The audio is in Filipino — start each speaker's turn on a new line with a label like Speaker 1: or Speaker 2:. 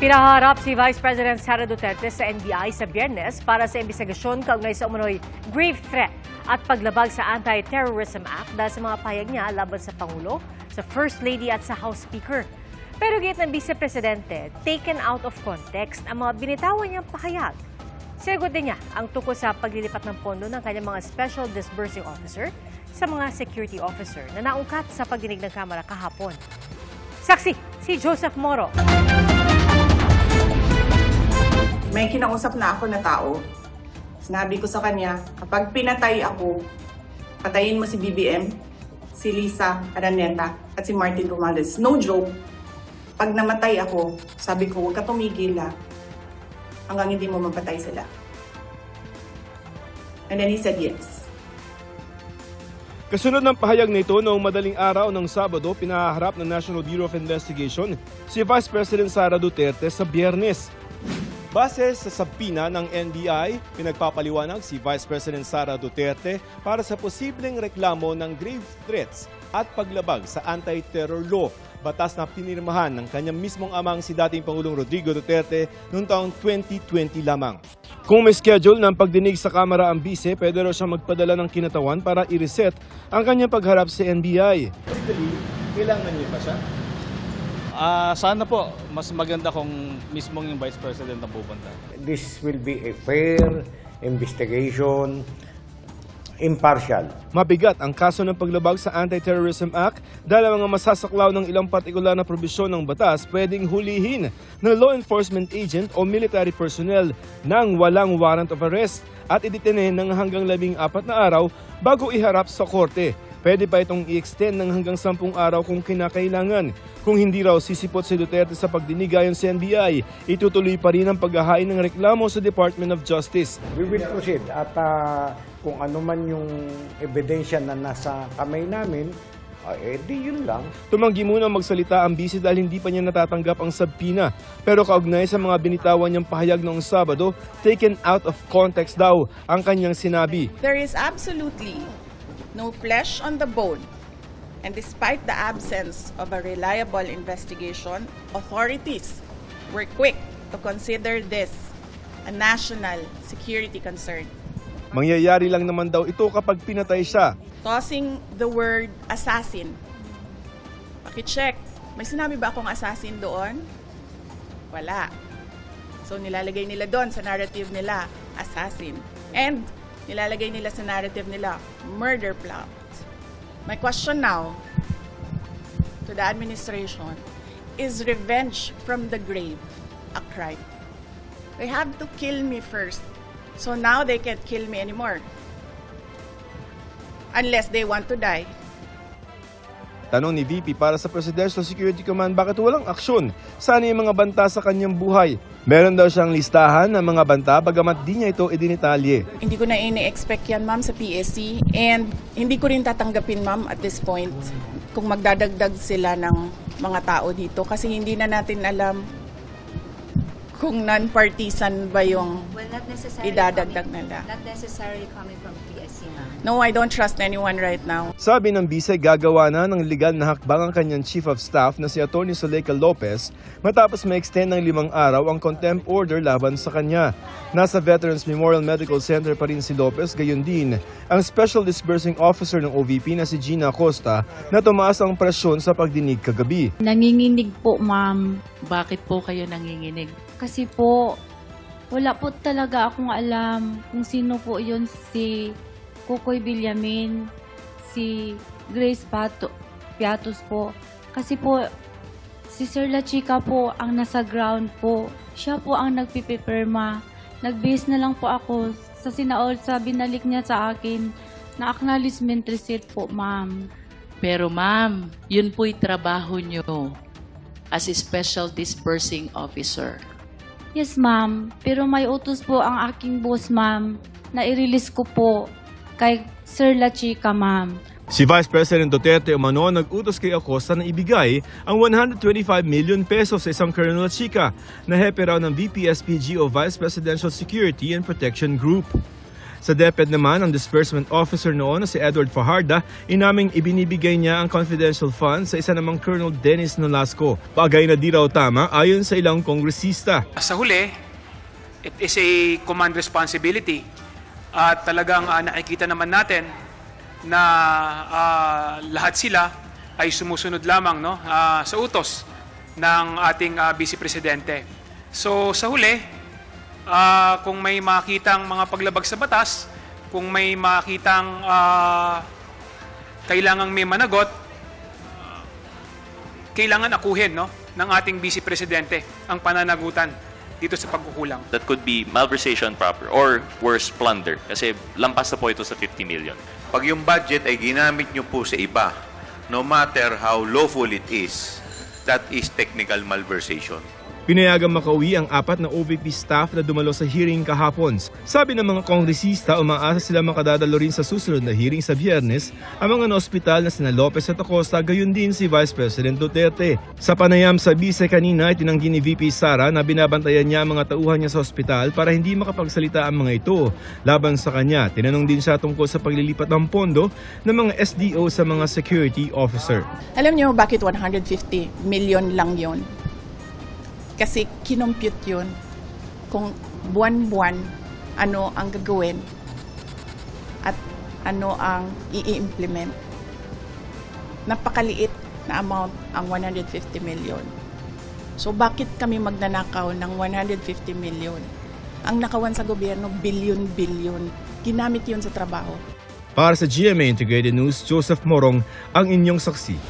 Speaker 1: Pinaharap si Vice President Sara Duterte sa NBI sa Biyernes para sa imbestigasyon kaugnay sa umano'y grave threat at paglabag sa Anti-Terrorism Act dahil sa mga payag niya laban sa Pangulo, sa First Lady at sa House Speaker. Pero gate ng Vice Presidente, taken out of context ang mga binitawan niyang pahayag. Sinagot din niya ang tungkol sa paglilipat ng pondo ng kanyang mga Special Disbursing Officer sa mga security officer na naungkat sa pagdinig ng Kamara kahapon. Saksi, si Joseph Moro.
Speaker 2: May kinausap na ako na tao. Sinabi ko sa kanya, kapag pinatay ako, patayin mo si BBM, si Lisa Araneta, at si Martin Romualdez. No joke. Pag namatay ako, sabi ko, huwag ka tumigil hanggang hindi mo mapatay sila. And then he said yes.
Speaker 3: Kasunod ng pahayag nito noong madaling araw ng Sabado, pinaharap ng National Bureau of Investigation si Vice President Sara Duterte sa Biyernes. Base sa sabina ng NBI, pinagpapaliwanag si Vice President Sara Duterte para sa posibleng reklamo ng grave threats at paglabag sa anti-terror law, batas na pinirmahan ng kanyang mismong amang si dating Pangulong Rodrigo Duterte noong taong 2020 lamang. Kung may schedule ng pagdinig sa Kamara ang bise, pwede raw siyang magpadala ng kinatawan para i-reset ang kanyang pagharap sa NBI. Kailangan niyo pa siya?
Speaker 4: Sana po, mas maganda kung mismong yung Vice President na pupunta.
Speaker 5: This will be a fair investigation, impartial.
Speaker 3: Mabigat ang kaso ng paglabag sa Anti-Terrorism Act dahil ang mga masasaklaw ng ilang partikular na probisyon ng batas pwedeng hulihin ng law enforcement agent o military personnel nang walang warrant of arrest at idetene ng hanggang 14 na araw bago iharap sa korte. Pwede pa itong i-extend ng hanggang 10 araw kung kinakailangan. Kung hindi raw sisipot si Duterte sa pagdinig ayon sa NBI, itutuloy pa rin ang paghahain ng reklamo sa Department of Justice.
Speaker 5: We will proceed at kung ano man yung ebidensya na nasa kamay namin, di yun lang.
Speaker 3: Tumanggi muna magsalita ang bisi dahil hindi pa niya natatanggap ang sabpina. Pero kaugnay sa mga binitawan niyang pahayag noong Sabado, taken out of context daw ang kanyang sinabi.
Speaker 2: There is absolutely no flesh on the bone. And despite the absence of a reliable investigation, authorities were quick to consider this a national security concern.
Speaker 3: Mangyayari lang naman daw ito kapag pinatay siya.
Speaker 2: Tossing the word assassin. Pakicheck, may sinabi ba akong assassin doon? Wala. So nilalagay nila doon sa narrative nila, assassin. And nilalagay nila sa narrative nila, murder plot. My question now to the administration, is revenge from the grave a crime? They have to kill me first, so now they can't kill me anymore. Unless they want to die.
Speaker 3: Tanong ni VP para sa Presidential Security Command bakit walang aksyon sana yung mga banta sa kanyang buhay. Meron daw siyang listahan ng mga banta bagamat di niya ito idinitalye.
Speaker 2: Hindi ko na ini-expect yan, ma'am, sa PSC. And hindi ko rin tatanggapin, ma'am, at this point kung magdadagdag sila ng mga tao dito. Kasi hindi na natin alam kung non-partisan ba yung idadagdag nila.
Speaker 6: Not necessarily coming from PSC, ma'am.
Speaker 2: No, I don't trust anyone right now.
Speaker 3: Sabi ng bise, gagawa na ng legal na hakbang ang kanyang Chief of Staff na si Atty. Zuleika Lopez matapos ma-extend ng 5 araw ang contempt order laban sa kanya. Nasa Veterans Memorial Medical Center pa rin si Lopez, gayon din ang Special Disbursing Officer ng OVP na si Gina Acosta na tumaas ang presyon sa pagdinig kagabi.
Speaker 7: Nanginginig po, ma'am.
Speaker 8: Bakit po kayo nanginginig?
Speaker 7: Kasi po, wala po talaga akong alam kung sino po yun, si Kukoy Villamin, si Grace Piatos po. Kasi po, si Sir La Chica po ang nasa ground po. Siya po ang nagpipipirma. Nag-base na lang po ako sa sa binalik niya sa akin na acknowledgement receipt po, ma'am.
Speaker 8: Pero ma'am, yun po'y trabaho nyo as a Special Disbursing Officer.
Speaker 7: Yes, ma'am. Pero may utos po ang aking boss, ma'am, na i-release ko po kay Sir La Chica, ma'am.
Speaker 3: Si Vice President Duterte umano nag-utos kay Acosta na ibigay ang 125 million pesos sa isang Colonel La Chica na hepe raw ng VP-SPG o Vice Presidential Security and Protection Group. Sa DepEd naman, ang disbursement officer noon na si Edward Fajarda, inaming ibinibigay niya ang confidential funds sa isa namang Colonel Dennis Nolasco. Bagay na di raw tama ayon sa ilang kongresista.
Speaker 9: Sa huli, it is a command responsibility at talagang nakikita naman natin na lahat sila ay sumusunod lamang sa utos ng ating Vice Presidente. So sa huli, kung may makitang mga paglabag sa batas, kung may makitang kailangang may managot, kailangan akuhin ng ating Vice Presidente ang pananagutan dito sa pagkukulang.
Speaker 10: That could be malversation proper or worse, plunder. Kasi lampas na po ito sa 50 million.
Speaker 11: Pag yung budget ay ginamit nyo po sa iba, no matter how lawful it is, that is technical malversation.
Speaker 3: Pinayagang makauwi ang 4 na OVP staff na dumalo sa hearing kahapon. Sabi ng mga kongresista, umaasa sila makadadalo rin sa susunod na hearing sa Biyernes ang mga na-ospital na sina Lopez at Acosta, gayon din si Vice President Duterte. Sa panayam sa bise kanina, itinanggi ni VP Sara na binabantayan niya ang mga tauhan niya sa ospital para hindi makapagsalita ang mga ito. Laban sa kanya, tinanong din siya tungkol sa paglilipat ng pondo ng mga SDO sa mga security officer.
Speaker 2: Alam niyo bakit 150 million lang yon? Kasi kinompute yun kung buwan-buwan ano ang gagawin at ano ang i-implement. Napakaliit na amount ang 150 million. So bakit kami magnanakaw ng 150 million? Ang nakawan sa gobyerno, bilyon-bilyon. Ginamit yun sa trabaho.
Speaker 3: Para sa GMA Integrated News, Joseph Morong ang inyong saksi.